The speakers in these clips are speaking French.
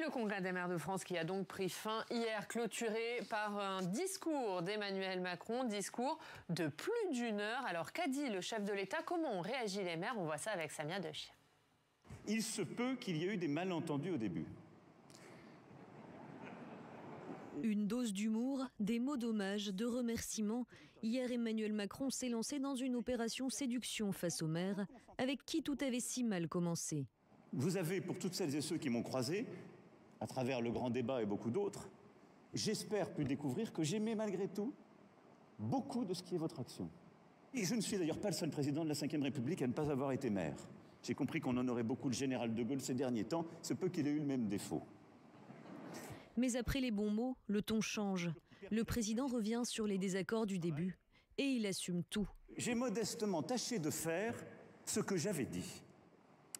le congrès des maires de France qui a donc pris fin hier, clôturé par un discours d'Emmanuel Macron, discours de plus d'1 heure. Alors qu'a dit le chef de l'État? Comment ont réagi les maires? On voit ça avec Samia Dechi. Il se peut qu'il y ait eu des malentendus au début. Une dose d'humour, des mots d'hommage, de remerciements. Hier, Emmanuel Macron s'est lancé dans une opération séduction face aux maires, avec qui tout avait si mal commencé. Vous avez, pour toutes celles et ceux qui m'ont croisé, à travers le grand débat et beaucoup d'autres, j'espère pu découvrir que j'aimais malgré tout beaucoup de ce qui est votre action. Et je ne suis d'ailleurs pas le seul président de la Ve République à ne pas avoir été maire. J'ai compris qu'on honorait beaucoup le général de Gaulle ces derniers temps, ce peut qu'il ait eu le même défaut. Mais après les bons mots, le ton change. Le président revient sur les désaccords du début et il assume tout. J'ai modestement tâché de faire ce que j'avais dit.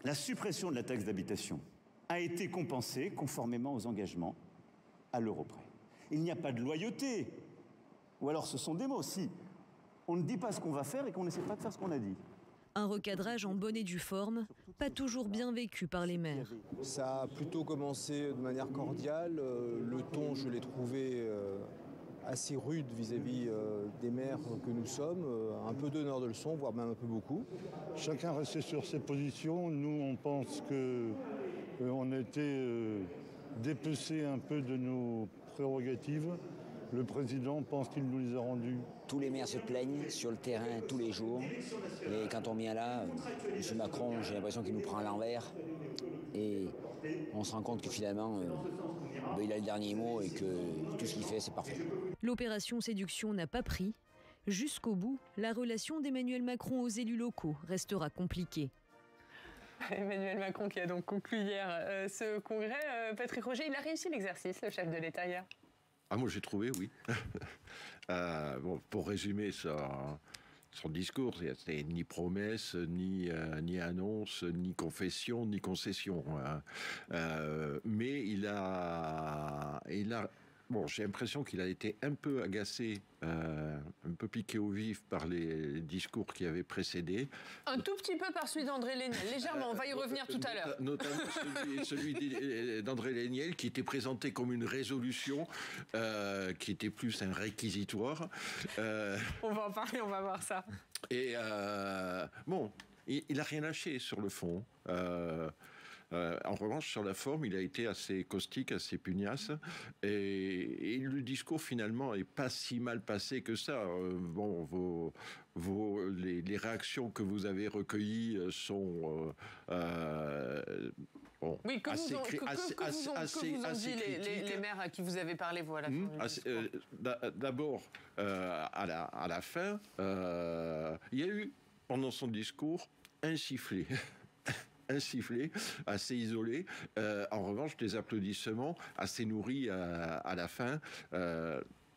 La suppression de la taxe d'habitation a été compensée conformément aux engagements à l'euro près. Il n'y a pas de loyauté. Ou alors ce sont des mots. Si on ne dit pas ce qu'on va faire et qu'on n'essaie pas de faire ce qu'on a dit. Un recadrage en bonne et due forme, pas toujours bien vécu par les maires. Ça a plutôt commencé de manière cordiale. Le ton, je l'ai trouvé assez rude vis-à-vis des maires que nous sommes. Un peu donneur de leçons, voire même un peu beaucoup. Chacun restait sur ses positions. Nous, on pense qu'on a été dépecé un peu de nos prérogatives. Le président pense qu'il nous les a rendues. Tous les maires se plaignent sur le terrain tous les jours. Et quand on vient là, M. Macron, j'ai l'impression qu'il nous prend à l'envers. Et on se rend compte que finalement, il a le dernier mot et que tout ce qu'il fait, c'est parfait. L'opération séduction n'a pas pris. Jusqu'au bout, la relation d'Emmanuel Macron aux élus locaux restera compliquée. Emmanuel Macron qui a donc conclu hier ce congrès. Patrick Roger, il a réussi l'exercice, le chef de l'État, hier? Ah, moi j'ai trouvé, oui. Bon, pour résumer son discours, c'était ni promesse, ni annonce, ni confession, ni concession. Mais il a bon, j'ai l'impression qu'il a été un peu agacé, un peu piqué au vif par les discours qui avaient précédé. Un tout petit peu par celui d'André Léniel, légèrement, on va y revenir tout à l'heure. Notamment celui d'André Léniel, qui était présenté comme une résolution, qui était plus un réquisitoire. On va en parler, on va voir ça. Et bon, il n'a rien lâché sur le fond. En revanche, sur la forme, il a été assez caustique, assez pugnace. Et le discours, finalement, n'est pas si mal passé que ça. Bon, les réactions que vous avez recueillies sont bon, oui, que vous ont dit les maires à qui vous avez parlé, vous, à la fin du discours. D'abord, à la fin, il y a eu, pendant son discours, un sifflet. Un sifflet assez isolé. En revanche, des applaudissements assez nourris à la fin.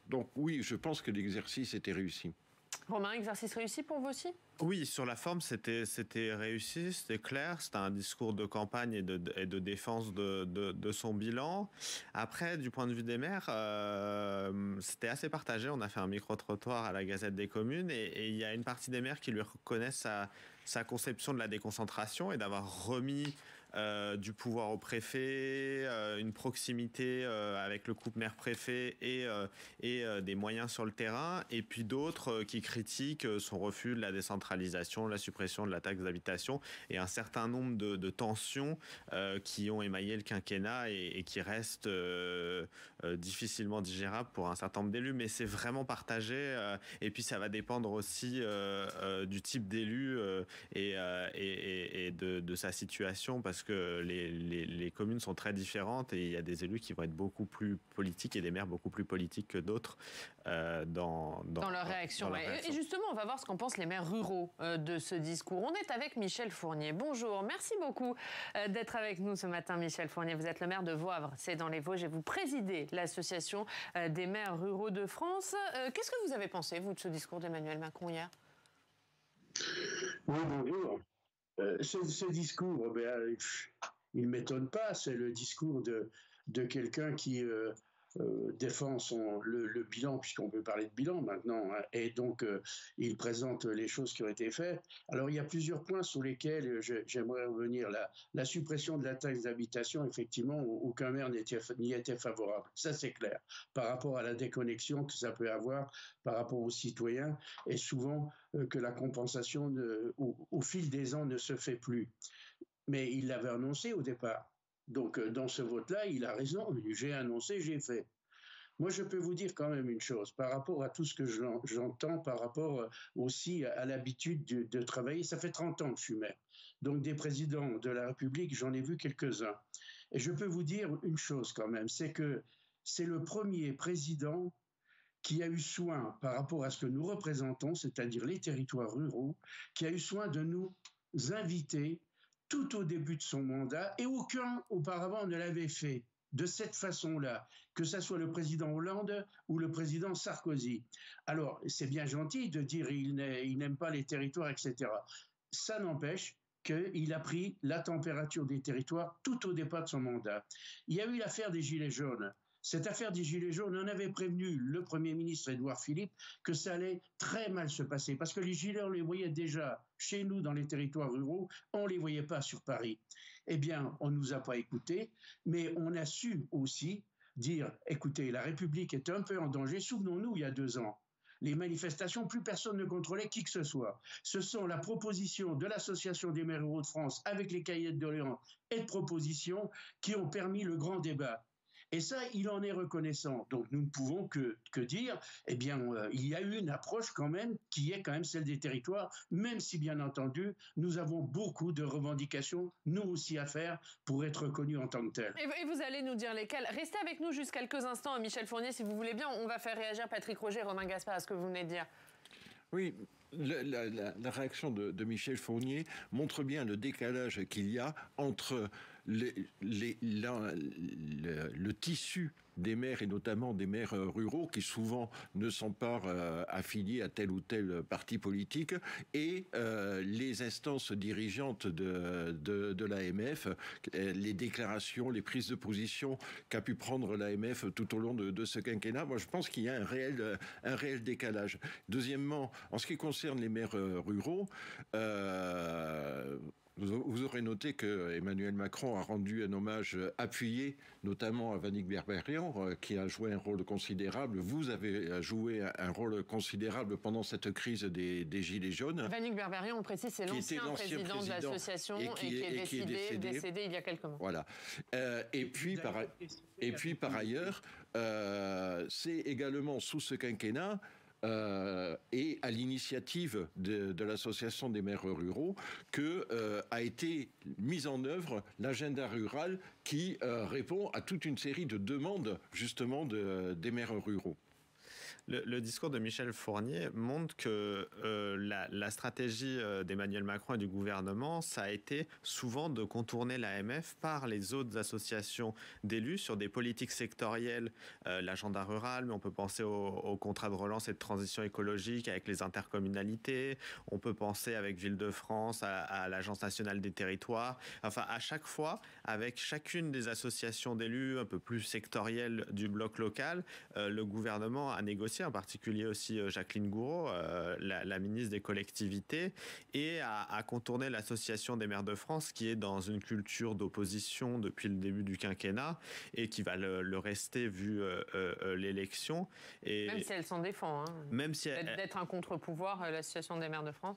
Donc oui, je pense que l'exercice était réussi. Romain, exercice réussi pour vous aussi? Oui, sur la forme, c'était réussi, c'était clair. C'était un discours de campagne et de défense de son bilan. Après, du point de vue des maires, c'était assez partagé. On a fait un micro-trottoir à la Gazette des communes et il y a une partie des maires qui lui reconnaissent sa conception de la déconcentration et d'avoir remis du pouvoir au préfet, une proximité avec le couple maire-préfet et des moyens sur le terrain. Et puis d'autres qui critiquent son refus de la décentralisation, la suppression de la taxe d'habitation et un certain nombre de tensions qui ont émaillé le quinquennat et qui restent difficilement digérables pour un certain nombre d'élus. Mais c'est vraiment partagé. Et puis ça va dépendre aussi du type d'élu et de sa situation, parce que les communes sont très différentes et il y a des élus qui vont être beaucoup plus politiques et des maires beaucoup plus politiques que d'autres dans leur réaction. Et justement, on va voir ce qu'en pensent les maires ruraux de ce discours. On est avec Michel Fournier. Bonjour, merci beaucoup d'être avec nous ce matin, Michel Fournier. Vous êtes le maire de Voivre, c'est dans les Vosges, et vous présidez l'association des maires ruraux de France. Qu'est-ce que vous avez pensé, vous, de ce discours d'Emmanuel Macron hier? Oui, bonjour. Ce discours, il ne m'étonne pas. C'est le discours de quelqu'un qui défend le bilan, puisqu'on peut parler de bilan maintenant, hein, et donc il présente les choses qui ont été faites. Alors il y a plusieurs points sur lesquels j'aimerais revenir. La suppression de la taxe d'habitation, effectivement, aucun maire n'y était favorable. Ça, c'est clair. Par rapport à la déconnexion que ça peut avoir par rapport aux citoyens, et souvent que la compensation au fil des ans ne se fait plus. Mais il l'avait annoncé au départ. Donc, dans ce vote-là, il a raison. J'ai annoncé, j'ai fait. Moi, je peux vous dire quand même une chose, par rapport à tout ce que j'entends, par rapport aussi à l'habitude de travailler. Ça fait 30 ans que je suis maire. Donc, des présidents de la République, j'en ai vu quelques-uns. Et je peux vous dire une chose quand même, c'est que c'est le premier président qui a eu soin, par rapport à ce que nous représentons, c'est-à-dire les territoires ruraux, qui a eu soin de nous inviter tout au début de son mandat, et aucun auparavant ne l'avait fait de cette façon-là, que ce soit le président Hollande ou le président Sarkozy. Alors, c'est bien gentil de dire qu'il n'aime pas les territoires, etc. Ça n'empêche qu'il a pris la température des territoires tout au départ de son mandat. Il y a eu l'affaire des Gilets jaunes. Cette affaire des Gilets jaunes, on avait prévenu le Premier ministre Édouard Philippe que ça allait très mal se passer, parce que les Gilets, on les voyait déjà chez nous dans les territoires ruraux, on ne les voyait pas sur Paris. Eh bien, on ne nous a pas écoutés, mais on a su aussi dire, écoutez, la République est un peu en danger. Souvenons-nous, il y a 2 ans, les manifestations, plus personne ne contrôlait qui que ce soit. Ce sont la proposition de l'Association des maires ruraux de France avec les cahiers de doléances et de propositions qui ont permis le grand débat. Et ça, il en est reconnaissant. Donc, nous ne pouvons que dire, eh bien, il y a eu une approche quand même qui est quand même celle des territoires, même si, bien entendu, nous avons beaucoup de revendications, nous aussi, à faire pour être reconnus en tant que tels. Et vous allez nous dire lesquelles. Restez avec nous juste quelques instants, Michel Fournier, si vous voulez bien. On va faire réagir Patrick Roger et Romain Gaspard à ce que vous venez de dire. Oui, la réaction de Michel Fournier montre bien le décalage qu'il y a entre le tissu des maires et notamment des maires ruraux qui souvent ne sont pas affiliés à tel ou tel parti politique et les instances dirigeantes de l'AMF, les déclarations, les prises de position qu'a pu prendre l'AMF tout au long de ce quinquennat. Moi, je pense qu'il y a un réel décalage. Deuxièmement, en ce qui concerne les maires ruraux, vous aurez noté que Emmanuel Macron a rendu un hommage appuyé, notamment à Vannick Berberian, qui a joué un rôle considérable. Vous avez joué un rôle considérable pendant cette crise des Gilets jaunes. Vannick Berberian, on précise, c'est l'ancien président de l'association et qui est décédé il y a quelques mois. Voilà. Et puis, par ailleurs, c'est également sous ce quinquennat et à l'initiative de l'Association des maires ruraux que a été mise en œuvre l'agenda rural qui répond à toute une série de demandes justement des maires ruraux. Le discours de Michel Fournier montre que la stratégie d'Emmanuel Macron et du gouvernement, ça a été souvent de contourner l'AMF par les autres associations d'élus sur des politiques sectorielles, l'agenda rural, mais on peut penser au contrat de relance et de transition écologique avec les intercommunalités, on peut penser avec Ville-de-France à l'Agence nationale des territoires, enfin à chaque fois, avec chacune des associations d'élus un peu plus sectorielles du bloc local, le gouvernement a négocié, en particulier aussi Jacqueline Gourault, la ministre des collectivités, et a contourné l'Association des maires de France qui est dans une culture d'opposition depuis le début du quinquennat et qui va le rester vu l'élection. Même si elle s'en défend. Hein. Même si d'être un contre-pouvoir, l'Association des maires de France.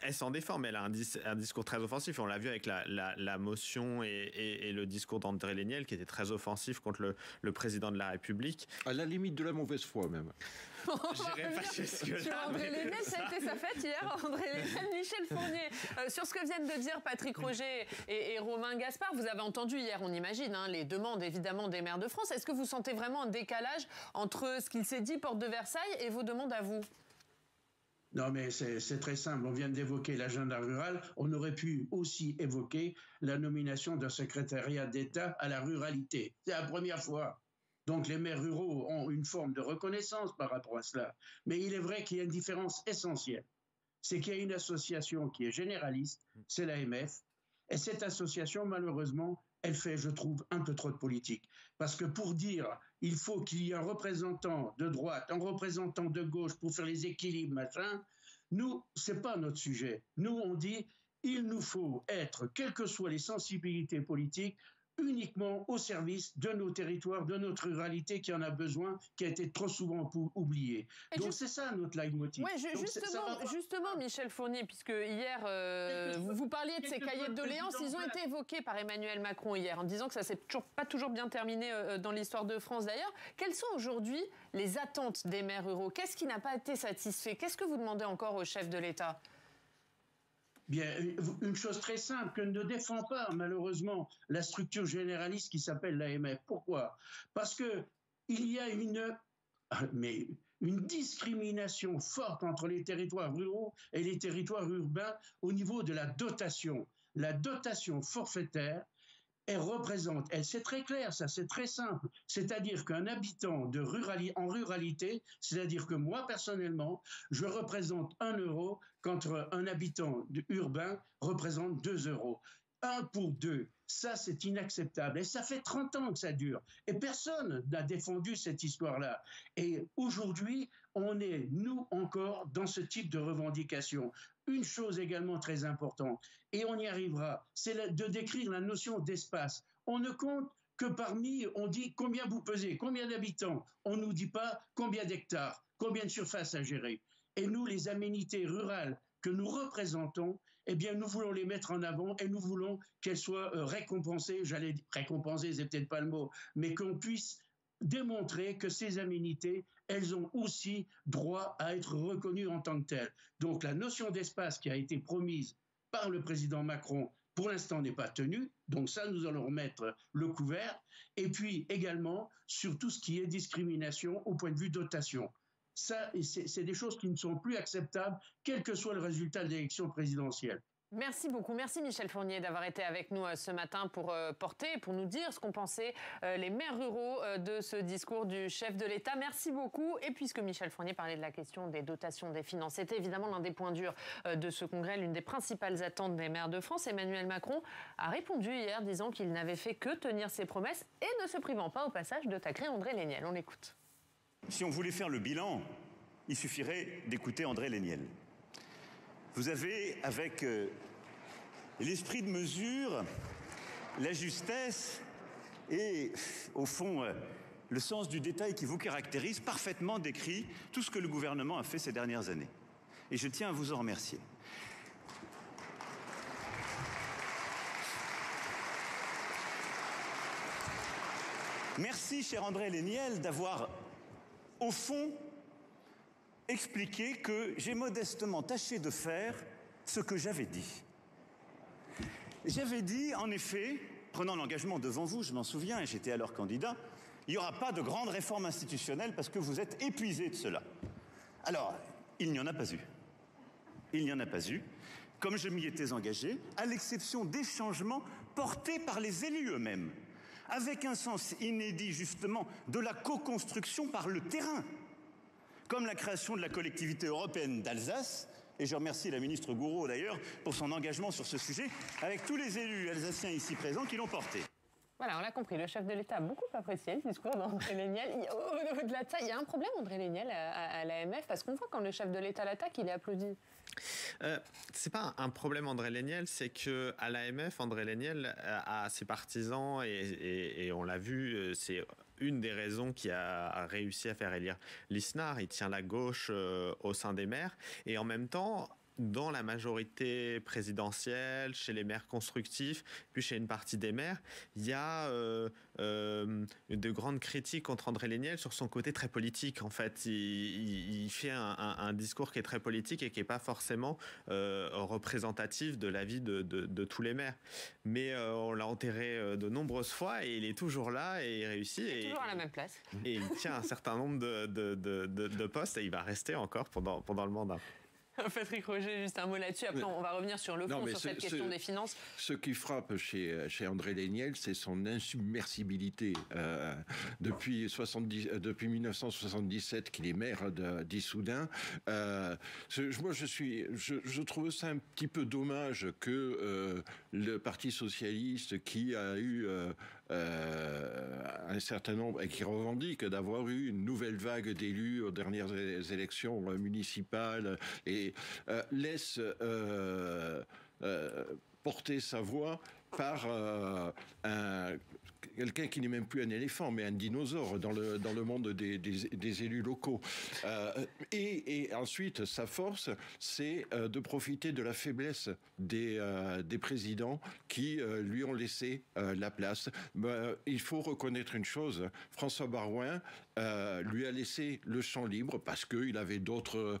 Elle s'en défend, mais elle a un discours très offensif. On l'a vu avec la motion et le discours d'André Léniel qui était très offensif contre le président de la République. À la limite de la mauvaise foi même. J'irai pas jusque-là. Sur André Léniel, ça a été sa fête hier. André Léniel, Michel Fournier. Sur ce que viennent de dire Patrick Roger et Romain Gaspard, vous avez entendu hier, on imagine, les demandes évidemment des maires de France. Est-ce que vous sentez vraiment un décalage entre ce qu'il s'est dit porte de Versailles et vos demandes à vous ? Non, mais c'est très simple. On vient d'évoquer l'agenda rural. On aurait pu aussi évoquer la nomination d'un secrétariat d'État à la ruralité. C'est la première fois. Donc les maires ruraux ont une forme de reconnaissance par rapport à cela. Mais il est vrai qu'il y a une différence essentielle. C'est qu'il y a une association qui est généraliste, c'est l'AMF. Et cette association, malheureusement, elle fait, je trouve, un peu trop de politique. Parce que pour dire il faut qu'il y ait un représentant de droite, un représentant de gauche pour faire les équilibres, machin. Nous, c'est pas notre sujet. Nous, on dit, il nous faut être, quelles que soient les sensibilités politiques, uniquement au service de nos territoires, de notre ruralité qui en a besoin, qui a été trop souvent oubliée. Donc c'est ça notre leitmotiv. Oui, justement, Michel Fournier, puisque hier, vous parliez de ces cahiers de doléances, ils ont été évoqués par Emmanuel Macron hier, en disant que ça ne s'est pas toujours bien terminé dans l'histoire de France d'ailleurs. Quelles sont aujourd'hui les attentes des maires ruraux? Qu'est-ce qui n'a pas été satisfait? Qu'est-ce que vous demandez encore au chef de l'État? Bien, une chose très simple que ne défend pas malheureusement la structure généraliste qui s'appelle l'AMF. Pourquoi? Parce que il y a une discrimination forte entre les territoires ruraux et les territoires urbains au niveau de la dotation. La dotation forfaitaire, c'est très clair, ça, c'est très simple. C'est-à-dire qu'un habitant en ruralité, c'est-à-dire que moi, personnellement, je représente 1 euro quand un habitant urbain représente 2 euros. 1 pour 2. Ça, c'est inacceptable. Et ça fait 30 ans que ça dure. Et personne n'a défendu cette histoire-là. Et aujourd'hui, on est, nous, encore dans ce type de revendication. Une chose également très importante, et on y arrivera, c'est de décrire la notion d'espace. On ne compte que on dit combien vous pesez, combien d'habitants. On ne nous dit pas combien d'hectares, combien de surface à gérer. Et nous, les aménités rurales que nous représentons, eh bien, nous voulons les mettre en avant et nous voulons qu'elles soient récompensées. J'allais dire récompensées, c'est peut-être pas le mot, mais qu'on puisse démontrer que ces aménités, elles ont aussi droit à être reconnues en tant que telles. Donc la notion d'espace qui a été promise par le président Macron, pour l'instant n'est pas tenue, donc ça nous allons remettre le couvert, et puis également sur tout ce qui est discrimination au point de vue dotation. Ça, c'est des choses qui ne sont plus acceptables, quel que soit le résultat de l'élection présidentielle. Merci beaucoup. Merci Michel Fournier d'avoir été avec nous ce matin pour pour nous dire ce qu'ont pensé les maires ruraux de ce discours du chef de l'État. Merci beaucoup. Et puisque Michel Fournier parlait de la question des dotations des finances, c'était évidemment l'un des points durs de ce congrès, l'une des principales attentes des maires de France. Emmanuel Macron a répondu hier disant qu'il n'avait fait que tenir ses promesses et ne se privant pas au passage de tacler André Léniel. On l'écoute. Si on voulait faire le bilan, il suffirait d'écouter André Léniel. Vous avez, avec l'esprit de mesure, la justesse et, au fond, le sens du détail qui vous caractérise, parfaitement décrit tout ce que le gouvernement a fait ces dernières années. Et je tiens à vous en remercier. Merci, cher André Léniel, d'avoir, au fond, expliqué que j'ai modestement tâché de faire ce que j'avais dit. J'avais dit, en effet, prenant l'engagement devant vous, je m'en souviens, et j'étais alors candidat, il n'y aura pas de grande réforme institutionnelle parce que vous êtes épuisés de cela. Alors, il n'y en a pas eu. Il n'y en a pas eu, comme je m'y étais engagé, à l'exception des changements portés par les élus eux-mêmes, avec un sens inédit, justement, de la co-construction par le terrain, comme la création de la collectivité européenne d'Alsace, et je remercie la ministre Gourault d'ailleurs pour son engagement sur ce sujet, avec tous les élus alsaciens ici présents qui l'ont porté. Voilà, on l'a compris, le chef de l'État a beaucoup apprécié le discours d'André Léniel. Au-delà de ça, il y a un problème, André Léniel, à l'AMF, parce qu'on voit quand le chef de l'État l'attaque, il est applaudi. C'est pas un problème André Léniel, c'est que à l'AMF, André Léniel a ses partisans et on l'a vu, c'est une des raisons qui a réussi à faire élire Lisnard. Il tient la gauche au sein des maires et en même temps, dans la majorité présidentielle, chez les maires constructifs, puis chez une partie des maires, il y a de grandes critiques contre André Léniel sur son côté très politique. En fait, il fait un discours qui est très politique et qui n'est pas forcément représentatif de la vie de tous les maires. Mais on l'a enterré de nombreuses fois et il est toujours là et il réussit. Il est toujours à la même place. Et il tient un certain nombre de postes et il va rester encore pendant le mandat. Patrick Roger, juste un mot là-dessus. Après, on va revenir sur le fond, sur cette question des finances. Ce qui frappe chez André Léniel, c'est son insubmersibilité. Depuis 1977 qu'il est maire d'Issoudun, moi, je trouve ça un petit peu dommage que le Parti socialiste, qui a eu un certain nombre, et qui revendique d'avoir eu une nouvelle vague d'élus aux dernières élections municipales, et laisse porter sa voix par quelqu'un qui n'est même plus un éléphant, mais un dinosaure dans le monde des élus locaux. Et ensuite, sa force, c'est de profiter de la faiblesse des présidents qui lui ont laissé la place. Il faut reconnaître une chose, François Baroin lui a laissé le champ libre parce qu'il avait d'autres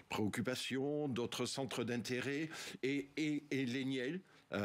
préoccupations, d'autres centres d'intérêt, et les Niel,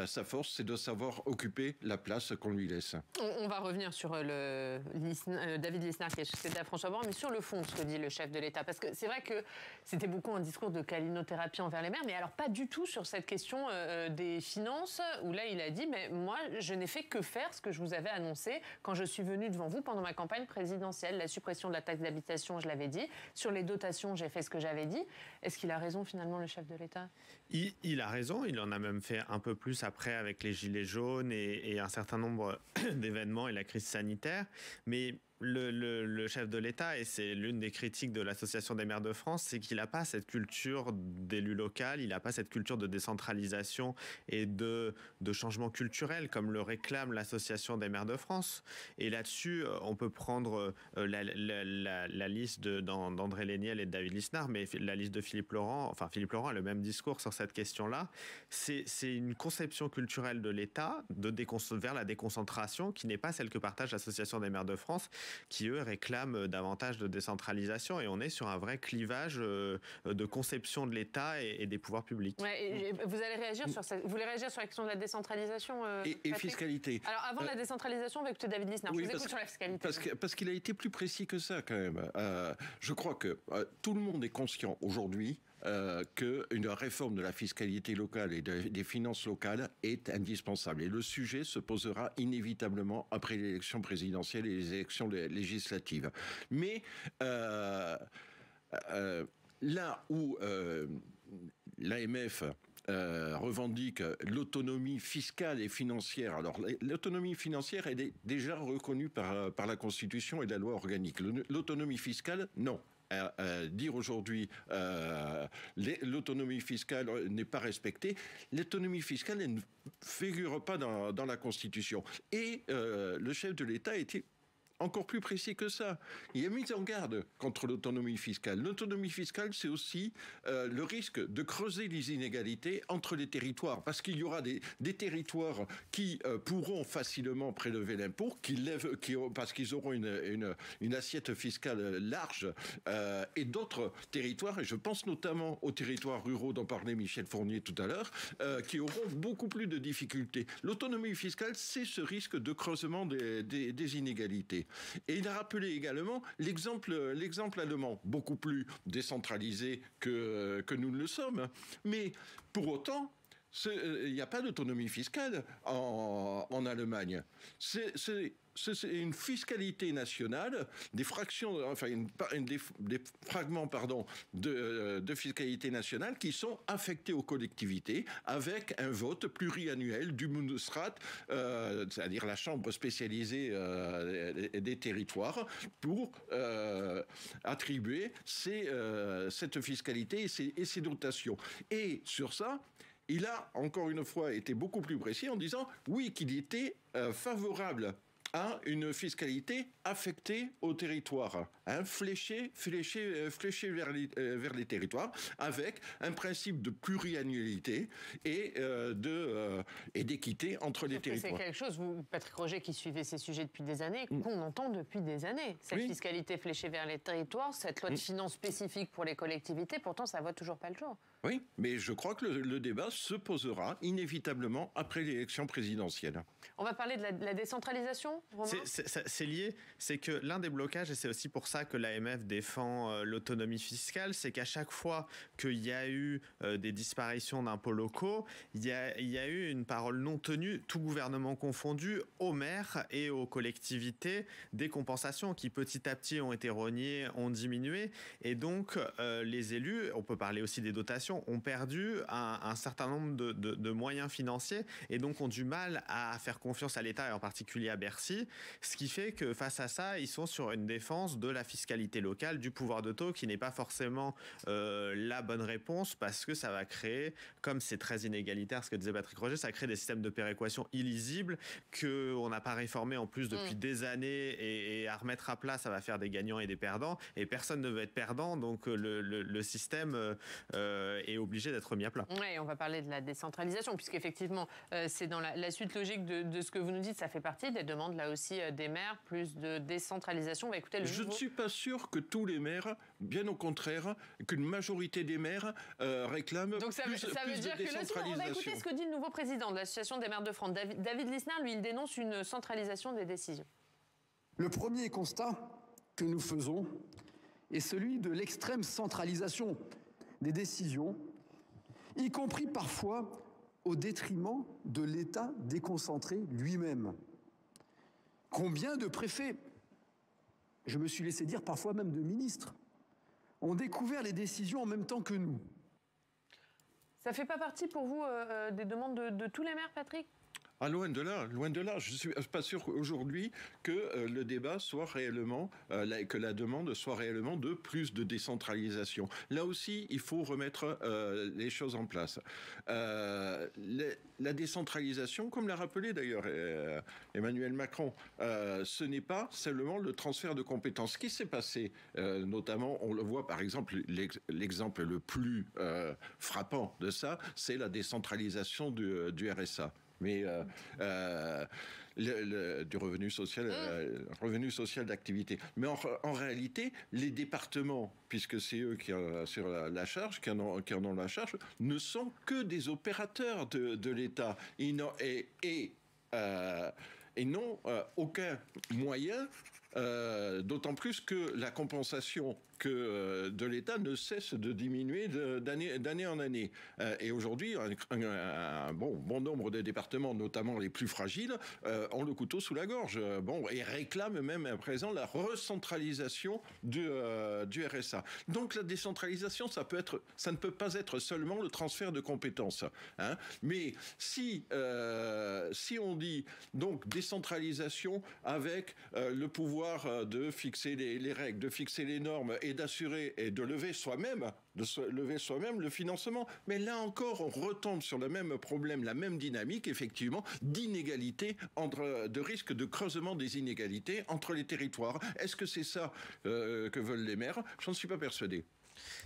sa force, c'est de savoir occuper la place qu'on lui laisse. On va revenir sur David Lisnard qui est succédé à François Baroin, mais sur le fond, ce que dit le chef de l'État. Parce que c'est vrai que c'était beaucoup un discours de câlinothérapie envers les maires, mais alors pas du tout sur cette question des finances, où là, il a dit, mais moi, je n'ai fait que faire ce que je vous avais annoncé quand je suis venu devant vous pendant ma campagne présidentielle. La suppression de la taxe d'habitation, je l'avais dit. Sur les dotations, j'ai fait ce que j'avais dit. Est-ce qu'il a raison, finalement, le chef de l'État ? Il a raison, il en a même fait un peu plus après avec les gilets jaunes et un certain nombre d'événements et la crise sanitaire. Mais le chef de l'État, et c'est l'une des critiques de l'Association des maires de France, c'est qu'il n'a pas cette culture d'élu local, il n'a pas cette culture de décentralisation et de changement culturel comme le réclame l'Association des maires de France. Et là-dessus, on peut prendre la liste d'André Léniel et de David Lisnard, mais la liste de Philippe Laurent. Enfin, Philippe Laurent a le même discours sur cette question-là. C'est une conception culturelle de l'État vers la déconcentration qui n'est pas celle que partage l'Association des maires de France, qui, eux, réclament davantage de décentralisation. Et on est sur un vrai clivage de conception de l'État et des pouvoirs publics. Ouais, et vous allez réagir sur vous voulez réagir sur la question de la décentralisation et fiscalité. Alors, avant la décentralisation, on va écouter David Lisnard. Oui, je vous écoute sur la fiscalité. Parce qu'il a été plus précis que ça, quand même. Je crois que tout le monde est conscient aujourd'hui qu'une réforme de la fiscalité locale et des finances locales est indispensable. Et le sujet se posera inévitablement après l'élection présidentielle et les élections législatives. Mais là où l'AMF revendique l'autonomie fiscale et financière. Alors, l'autonomie financière, elle est déjà reconnue par la Constitution et la loi organique. L'autonomie fiscale, non. Dire aujourd'hui l'autonomie fiscale n'est pas respectée. L'autonomie fiscale, elle ne figure pas dans la Constitution. Et le chef de l'État était encore plus précis que ça. Il a mis en garde contre l'autonomie fiscale. L'autonomie fiscale, c'est aussi le risque de creuser les inégalités entre les territoires, parce qu'il y aura des territoires qui pourront facilement prélever l'impôt, parce qu'ils auront une assiette fiscale large, et d'autres territoires, et je pense notamment aux territoires ruraux dont parlait Michel Fournier tout à l'heure, qui auront beaucoup plus de difficultés. L'autonomie fiscale, c'est ce risque de creusement des inégalités. Et il a rappelé également l'exemple allemand, beaucoup plus décentralisé que nous ne le sommes. Mais pour autant, il n'y a pas d'autonomie fiscale en Allemagne. C'est une fiscalité nationale, des fractions, enfin des fragments, de fiscalité nationale qui sont affectés aux collectivités avec un vote pluriannuel du Bundesrat, c'est-à-dire la chambre spécialisée des territoires, pour attribuer cette fiscalité et ces dotations. Et sur ça, il a encore une fois été beaucoup plus précis en disant oui, qu'il était favorable à une fiscalité affectée au territoire, fléchée vers les territoires, avec un principe de pluriannualité et d'équité entre les territoires. C'est quelque chose, vous, Patrick Roger, qui suivez ces sujets depuis des années, qu'on entend depuis des années. Cette fiscalité fléchée vers les territoires, cette loi de finances spécifique pour les collectivités, pourtant ça ne voit toujours pas le jour. Oui, mais je crois que le débat se posera inévitablement après l'élection présidentielle. On va parler de la décentralisation. non, Romain ? C'est lié. C'est que l'un des blocages, et c'est aussi pour ça que l'AMF défend l'autonomie fiscale, c'est qu'à chaque fois qu'il y a eu des disparitions d'impôts locaux, il y a eu une parole non tenue, tout gouvernement confondu, aux maires et aux collectivités, des compensations qui petit à petit ont été rognées, ont diminué. Et donc, les élus, on peut parler aussi des dotations, ont perdu un certain nombre de moyens financiers et donc ont du mal à faire confiance à l'État et en particulier à Bercy. Ce qui fait que face à ça, ils sont sur une défense de la fiscalité locale, du pouvoir de taux qui n'est pas forcément la bonne réponse parce que ça va créer, comme c'est très inégalitaire ce que disait Patrick Roger, ça crée des systèmes de péréquation illisibles qu'on n'a pas réformés en plus depuis des années et à remettre à plat, ça va faire des gagnants et des perdants et personne ne veut être perdant, donc le système est obligé d'être mis à plat. Oui, on va parler de la décentralisation puisqu'effectivement c'est dans la suite logique de ce que vous nous dites, ça fait partie des demandes là aussi des maires, plus de décentralisation. On va écouter Je ne suis pas sûr que tous les maires, bien au contraire, qu'une majorité des maires réclament donc ça plus veut dire de que là, on va écouter ce que dit le nouveau président de l'Association des maires de France, David Lisnard. Lui, il dénonce une centralisation des décisions. Le premier constat que nous faisons est celui de l'extrême centralisation des décisions, y compris parfois au détriment de l'État déconcentré lui-même. Combien de préfets, je me suis laissé dire parfois même de ministres, ont découvert les décisions en même temps que nous? Ça ne fait pas partie pour vous des demandes de tous les maires, Patrick ? Ah, loin de là, loin de là. Je ne suis pas sûr aujourd'hui que le débat soit réellement, que la demande soit réellement de plus de décentralisation. Là aussi, il faut remettre les choses en place. La décentralisation, comme l'a rappelé d'ailleurs Emmanuel Macron, ce n'est pas seulement le transfert de compétences. Ce qui s'est passé, notamment, on le voit par exemple, l'exemple le plus frappant de ça, c'est la décentralisation du RSA. Mais du revenu social d'activité. Mais en réalité, les départements, puisque c'est eux qui en sur la charge, qui en ont la charge, ne sont que des opérateurs de l'État. Et n'ont aucun moyen, d'autant plus que la compensation de l'État ne cesse de diminuer d'année en année. Et aujourd'hui, un bon nombre de départements, notamment les plus fragiles, ont le couteau sous la gorge. Et réclament même à présent la recentralisation du RSA. Donc la décentralisation, ça ne peut pas être seulement le transfert de compétences. Hein. Mais si on dit donc décentralisation avec le pouvoir de fixer les règles, de fixer les normes et d'assurer et de lever soi-même le financement. Mais là encore, on retombe sur le même problème, la même dynamique, effectivement, d'inégalité, de risque de creusement des inégalités entre les territoires. Est-ce que c'est ça que veulent les maires ? Je n'en suis pas persuadé.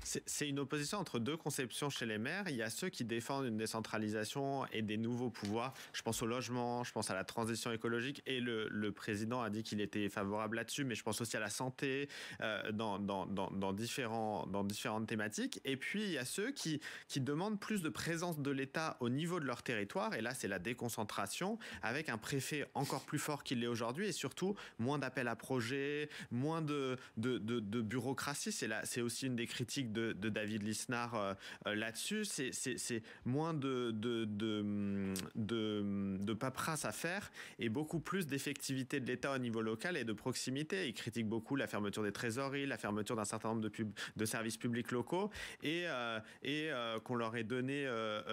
C'est une opposition entre deux conceptions chez les maires. Il y a ceux qui défendent une décentralisation et des nouveaux pouvoirs. Je pense au logement, je pense à la transition écologique. Et le président a dit qu'il était favorable là-dessus, mais je pense aussi à la santé, dans différentes thématiques. Et puis, il y a ceux qui demandent plus de présence de l'État au niveau de leur territoire. Et là, c'est la déconcentration, avec un préfet encore plus fort qu'il l'est aujourd'hui. Et surtout, moins d'appels à projets, moins de bureaucratie. C'est aussi une des critiques de David Lisnard là-dessus, c'est moins de paperasse à faire et beaucoup plus d'effectivité de l'État au niveau local et de proximité. Il critique beaucoup la fermeture des trésoreries, la fermeture d'un certain nombre de services publics locaux et qu'on leur ait donné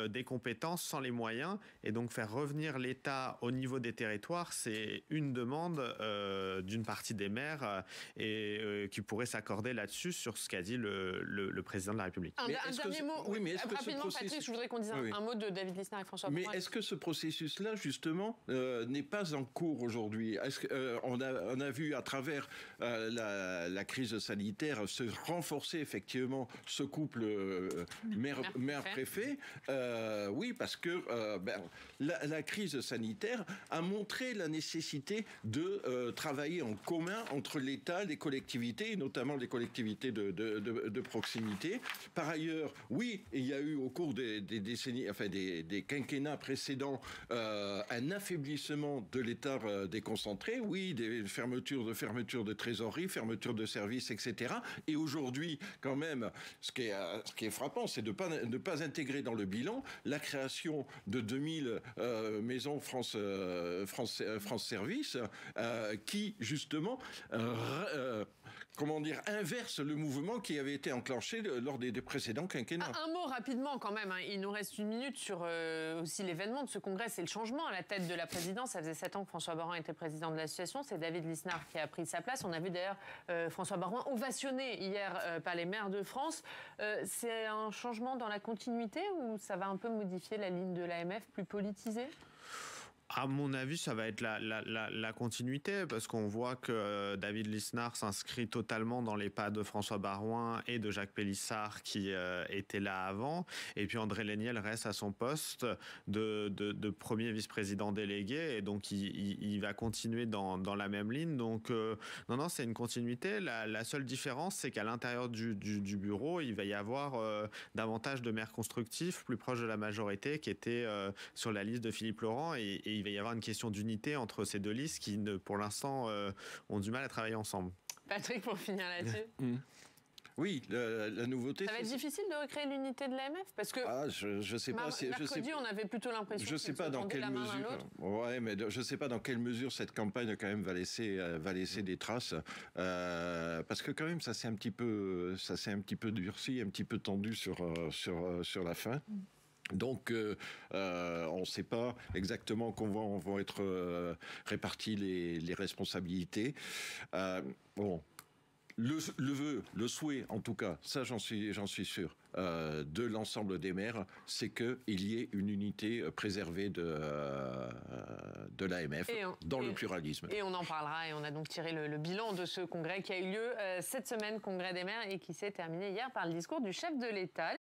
des compétences sans les moyens, et donc faire revenir l'État au niveau des territoires, c'est une demande d'une partie des maires qui pourrait s'accorder là-dessus sur ce qu'a dit le président de la République. Un dernier mot. Oui, mais rapidement, Patrick, je voudrais qu'on dise un mot de David Lisnard et François Braun. Mais est-ce que ce processus-là, justement, n'est pas en cours aujourd'hui ? On a vu à travers la crise sanitaire se renforcer effectivement ce couple maire-préfet. Oui, parce que la crise sanitaire a montré la nécessité de travailler en commun entre l'État, les collectivités, et notamment les collectivités de proximité. Par ailleurs, oui, il y a eu au cours des décennies, enfin des quinquennats précédents, un affaiblissement de l'État déconcentré. Oui, des fermetures de trésorerie, fermetures de services, etc. Et aujourd'hui, quand même, ce qui est frappant, c'est de ne pas intégrer dans le bilan la création de 2000 maisons France Service qui, justement, inverse le mouvement qui avait été enclenché lors des précédents quinquennats. Un mot rapidement quand même, hein. Il nous reste une minute sur aussi l'événement de ce congrès, c'est le changement à la tête de la présidence. Ça faisait 7 ans que François Baroin était président de l'association, c'est David Lisnard qui a pris sa place. On a vu d'ailleurs François Baroin ovationné hier par les maires de France. C'est un changement dans la continuité ou ça va un peu modifier la ligne de l'AMF plus politisée ? À mon avis, ça va être la continuité, parce qu'on voit que David Lisnard s'inscrit totalement dans les pas de François Baroin et de Jacques Pélissard qui étaient là avant. Et puis André Léniel reste à son poste de premier vice-président délégué, et donc il va continuer dans la même ligne. Donc non, c'est une continuité. La seule différence, c'est qu'à l'intérieur du bureau, il va y avoir davantage de maires constructifs, plus proches de la majorité, qui étaient sur la liste de Philippe Laurent, et il va y avoir une question d'unité entre ces deux listes qui, pour l'instant, ont du mal à travailler ensemble. Patrick, pour finir là-dessus. Oui, la nouveauté... Ça va être difficile de recréer l'unité de l'AMF parce que je sais pas. Mercredi, on avait plutôt l'impression que sais pas dans quelle mesure. Ouais, mais je sais pas dans quelle mesure cette campagne quand même va laisser des traces, parce que quand même ça s'est un petit peu durci, un petit peu tendu sur la fin. Donc, on ne sait pas exactement comment vont être réparties les responsabilités. Le souhait, en tout cas, ça j'en suis sûr, de l'ensemble des maires, c'est qu'il y ait une unité préservée de l'AMF dans le pluralisme. Et on en parlera, et on a donc tiré le bilan de ce congrès qui a eu lieu cette semaine, congrès des maires, et qui s'est terminé hier par le discours du chef de l'État.